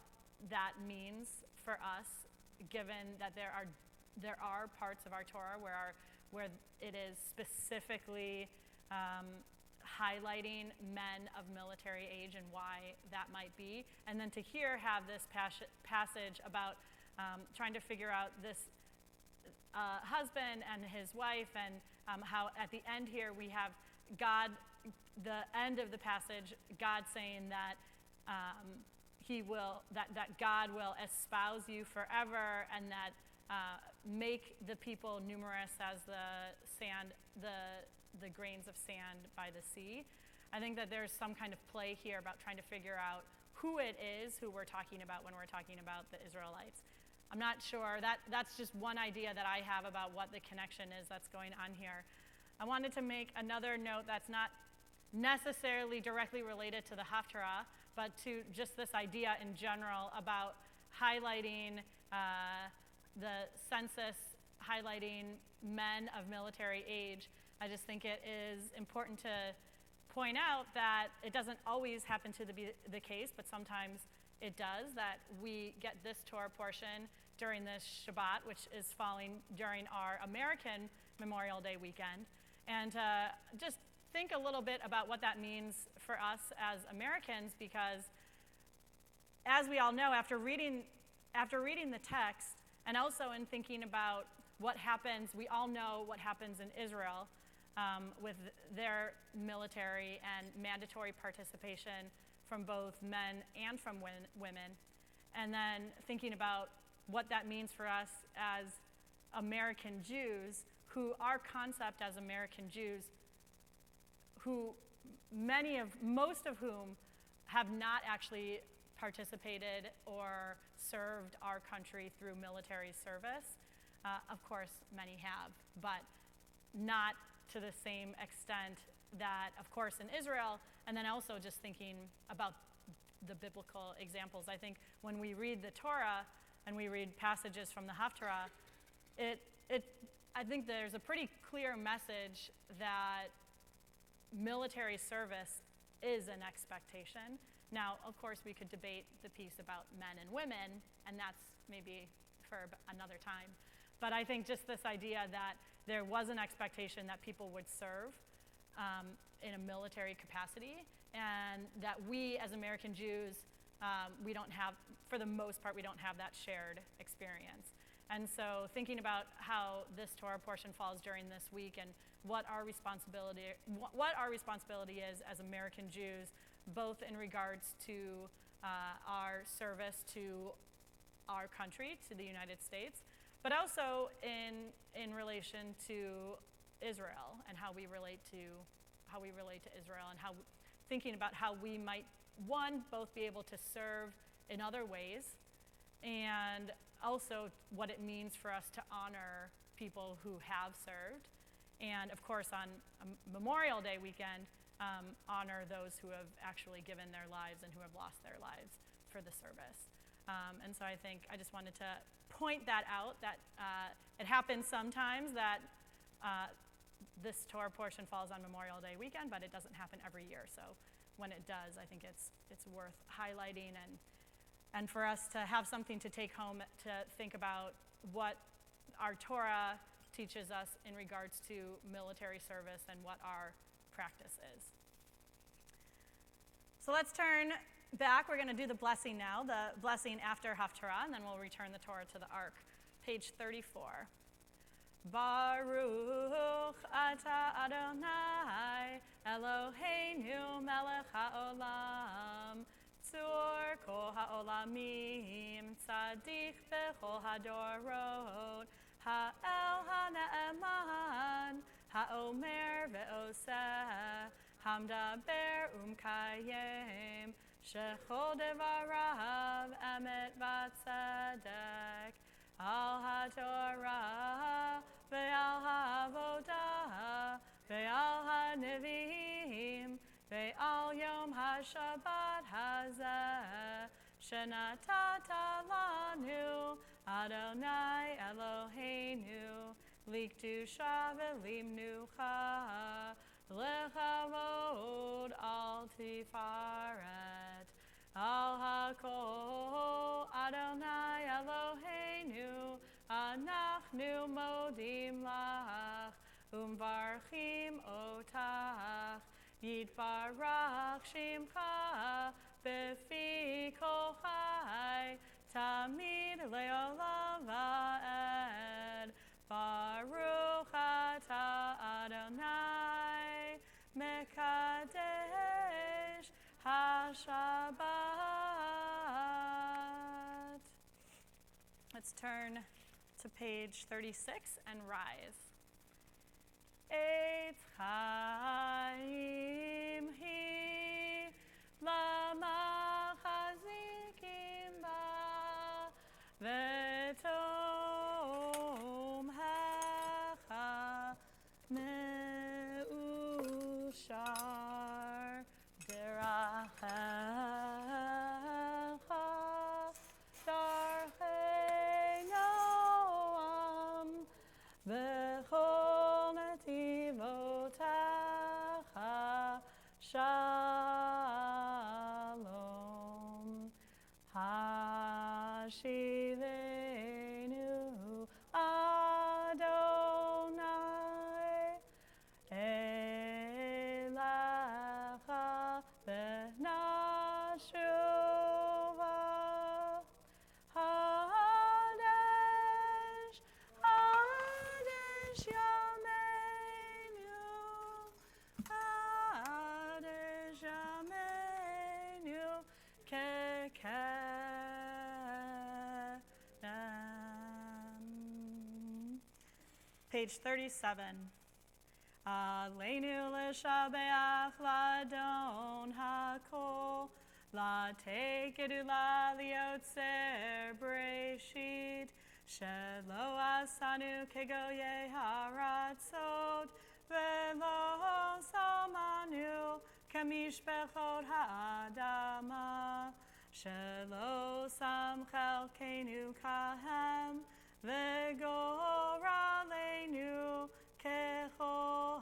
A: that means for us, given that there are parts of our Torah where it is specifically highlighting men of military age and why that might be. And then to have this passage about trying to figure out this husband and his wife, and how at the end here we have God, the end of the passage, God saying that that God will espouse you forever, and that make the people numerous as the sand, the grains of sand by the sea. I think that there's some kind of play here about trying to figure out who it is who we're talking about when we're talking about the Israelites. I'm not sure. That's just one idea that I have about what the connection is that's going on here. I wanted to make another note that's not necessarily directly related to the Haftarah, but to just this idea in general about highlighting the census, highlighting men of military age. I just think it is important to point out that it doesn't always happen to be the case, but sometimes it does, that we get this Torah portion during this Shabbat, which is falling during our American Memorial Day weekend. And just think a little bit about what that means for us as Americans, because as we all know, after reading the text, and also in thinking about what happens, we all know what happens in Israel with their military and mandatory participation from both men and from women. And then thinking about what that means for us as American Jews, who our concept as American Jews, who most of whom have not actually participated or served our country through military service. Of course, many have, but not to the same extent that, of course, in Israel, and then also just thinking about the biblical examples. I think when we read the Torah and we read passages from the Haftarah, I think there's a pretty clear message that military service is an expectation. Now, of course, we could debate the piece about men and women, and that's maybe for another time. But I think just this idea that there was an expectation that people would serve in a military capacity, and that we as American Jews, we don't have, for the most part, we don't have that shared experience. And so thinking about how this Torah portion falls during this week and what our responsibility is as American Jews, both in regards to our service to our country, to the United States, but also in relation to Israel and how we relate to Israel, and how thinking about how we might, one, both be able to serve in other ways, and also what it means for us to honor people who have served, and of course on Memorial Day weekend, honor those who have actually given their lives and who have lost their lives for the service. And so I think I just wanted to point that out, that it happens sometimes that this Torah portion falls on Memorial Day weekend, but it doesn't happen every year. So when it does, I think it's worth highlighting, and for us to have something to take home to think about what our Torah teaches us in regards to military service and what our practice is. So let's turn back. We're going to do the blessing now, the blessing after Haftarah, and then we'll return the Torah to the Ark. Page 34. Baruch atah Adonai Eloheinu melech haolam tzur kol haolamim tzadik bechol hadorot ha'el ha'ne'eman ha'omer ve'oseh hamdaber umkayem shechol devarav emet v'tzedek al haTorah ve'al ha'avodah ve'al ha'nevi'im ve'al yom ha'shabbat hazeh shenatata lanu Adonai Eloheinu likdusha ve'limnucha lechavod al tifaret al hakol Adonai Eloheinu anachnu modim lach umvarchim otach yitbarach shimcha befi kol chai tamid leolam va'ed Baruch atah Adonai mekadesh haShabbat. Let's turn to page 36 and rise. Eitz Chaim hi lama chazikim ba v'to Hashivenu Adonai Elecha Benashuva Hadesh Hadesh Yameinu Hadesh Yameinu Kekenem. Page 37. Aleinu l'shabeach ladon hakol, la tekedu la liotzer breshit, shelo asanu kegoye haratzot, velo samanu kamishpechot ha'adama, shelo sam chelkenu kahem, v'goralenu Kecho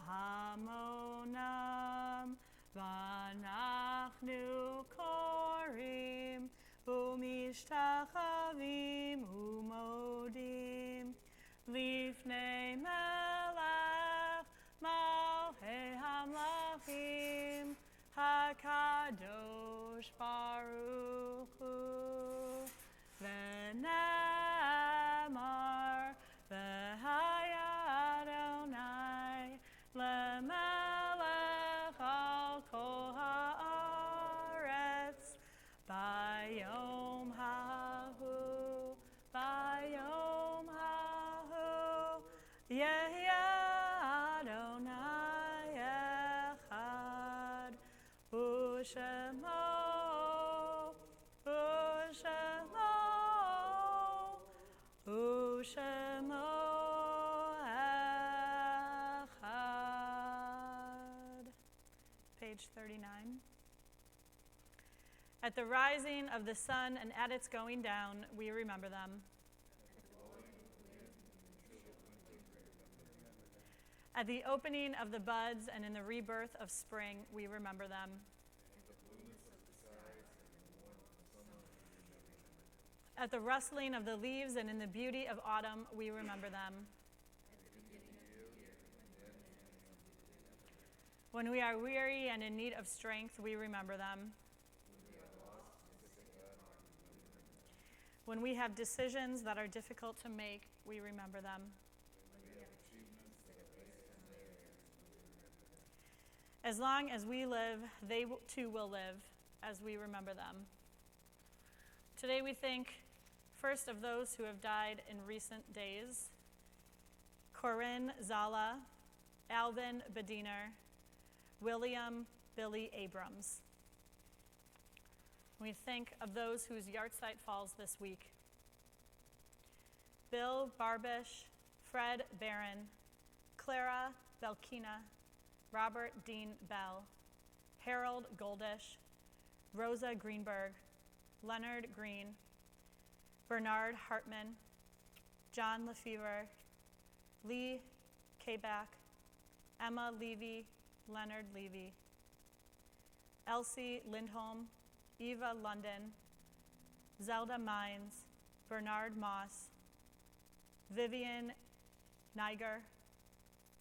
A: hamonam v'anachnu korim u'mishtachavim u'modim lifnei melech malchei hamlachim hakadosh baruch hu v'nemar v'haya Lemelech al kol haaretz bayom hahu yehi Adonai echad u'shemo Page 39. At the rising of the sun and at its going down, we remember them. At the opening of the buds and in the rebirth of spring, we remember them. At the rustling of the leaves and in the beauty of autumn, we remember them. When we are weary and in need of strength, we remember them. When we have decisions that are difficult to make, we remember them. As long as we live, they too will live as we remember them. Today we think first of those who have died in recent days: Corinne Zala, Alvin Bediner, William Billy Abrams. We think of those whose yahrzeit falls this week: Bill Barbish, Fred Barron, Clara Belkina, Robert Dean Bell, Harold Goldish, Rosa Greenberg, Leonard Green, Bernard Hartman, John Lefevre, Lee Kabak, Emma Levy, Leonard Levy, Elsie Lindholm, Eva London, Zelda Mines, Bernard Moss, Vivian Niger,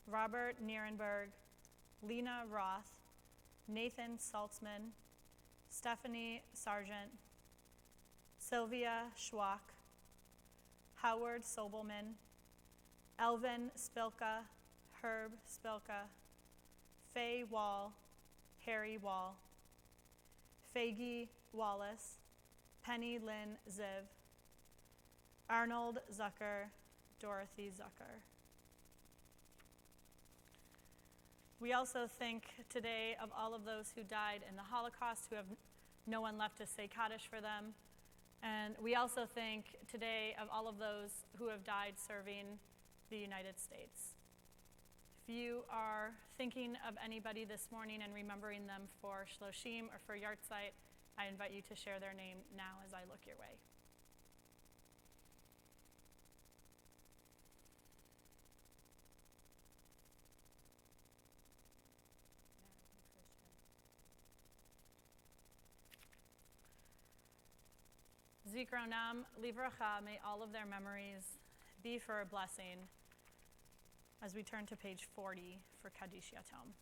A: Robert Nierenberg, Lena Roth, Nathan Saltzman, Stephanie Sargent, Sylvia Schwach, Howard Sobelman, Elvin Spilka, Herb Spilka, Faye Wall, Harry Wall, Faggy Wallace, Penny Lynn Ziv, Arnold Zucker, Dorothy Zucker. We also think today of all of those who died in the Holocaust, who have no one left to say Kaddish for them. And we also think today of all of those who have died serving the United States. If you are thinking of anybody this morning and remembering them for Shloshim or for Yahrzeit, I invite you to share their name now as I look your way. Zikronam livracha, may all of their memories be for a blessing. As we turn to page 40 for Kaddish Yatom.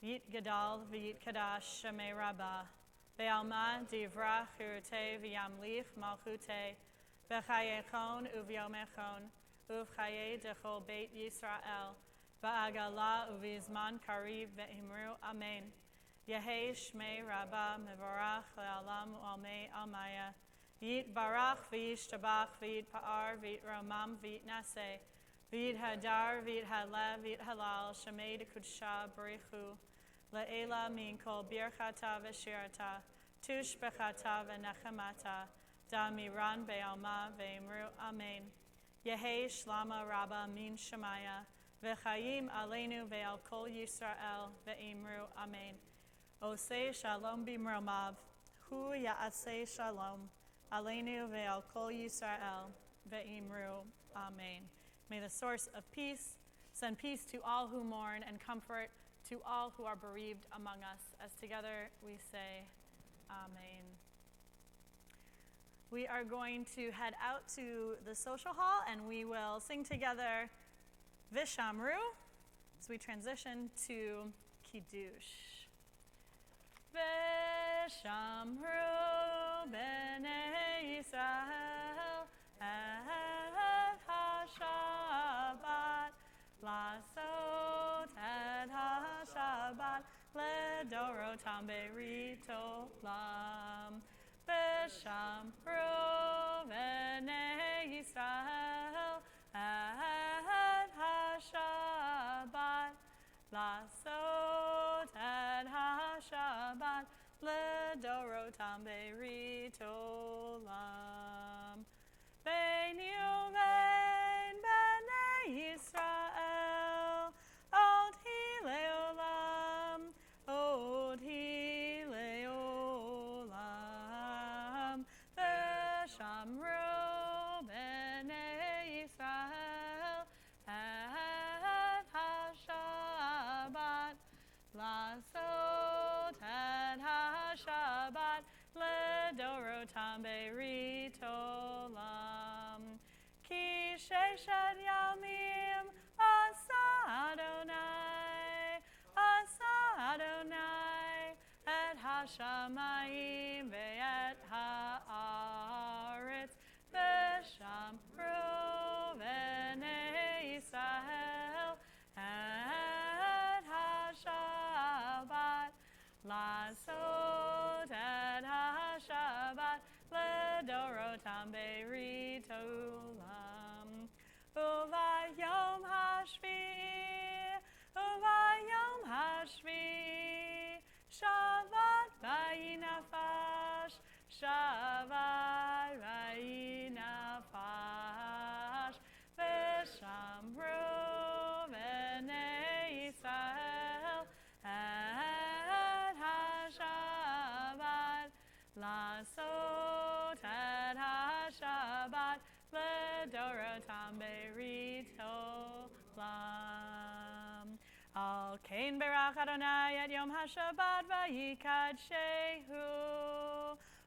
A: V'yit Gadal, V'yit Kadash, Shemei Rabbah, Ve'alma, Divrach, Hirute, V'yamlich, Malchute, V'chayechon, Uvyomechon, Uvchaye Dechol Beit Yisrael, V'agala, Uvizman Karib, Ve'imru, Amen. Yehei Shmei Rabbah, Mevorach, Le'alam, U'almei Almaya, V'yit Barach, V'yit Tabach, V'yit Pa'ar, V'yit Romam, V'yit Naseh, V'yit Hadar, V'yit Halev, V'yit Halal, Shemei Kudsha, Barichu, Le'ela min kol birchata v'shirata, tush bechata v'nechemata, da miran be'alma ve'imru amen. Yehei shlama rabba min shemaya, v'chayim aleinu ve'al kol Yisrael ve'imru amen. Osei shalom b'mromav, hu ya'asei shalom, aleinu ve'al kol Yisrael ve'imru amen. May the source of peace send peace to all who mourn and comfort to all who are bereaved among us. As together we say, Amen. We are going to head out to the social hall and we will sing together Vishamru as we transition to Kiddush. Vishamru b'nei Yisrael et ha-Shabbat Lasot et ha-Shabbat ledorotam beritolam B'shamru v'nei Yisrael et ha-Shabbat Lasot et ha-Shabbat ledorotam beritolam Bein yuvein b'nei Yisrael Od hi leolam, Od hi leolam V'shamru b'nei Yisrael et ha-Shabbat Lasot et ha-Shabbat ledorotam beritolam Ki sheshet yamim asa Adonai et ha-shamayim ve'et ha'aretz v'shamru v'nei Yisrael et ha-Shabbat Lasot et ha-Shabbat ledorotam beritolam Uvayom hashvi Shabbat vayinafash Shabbat vayinafash V'shamru v'nei Yisrael et ha-Shabbat Lasot et ha-Shabbat ledorotam beritolam Al kain berach Adonai et yom ha-Shabbat vayikadshehu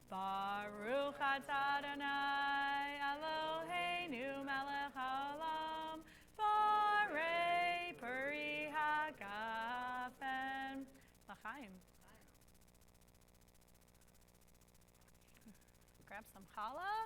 A: Baruch atah Adonai Eloheinu melech haolam Borei peri hagafen L'chaim. Grab some challah.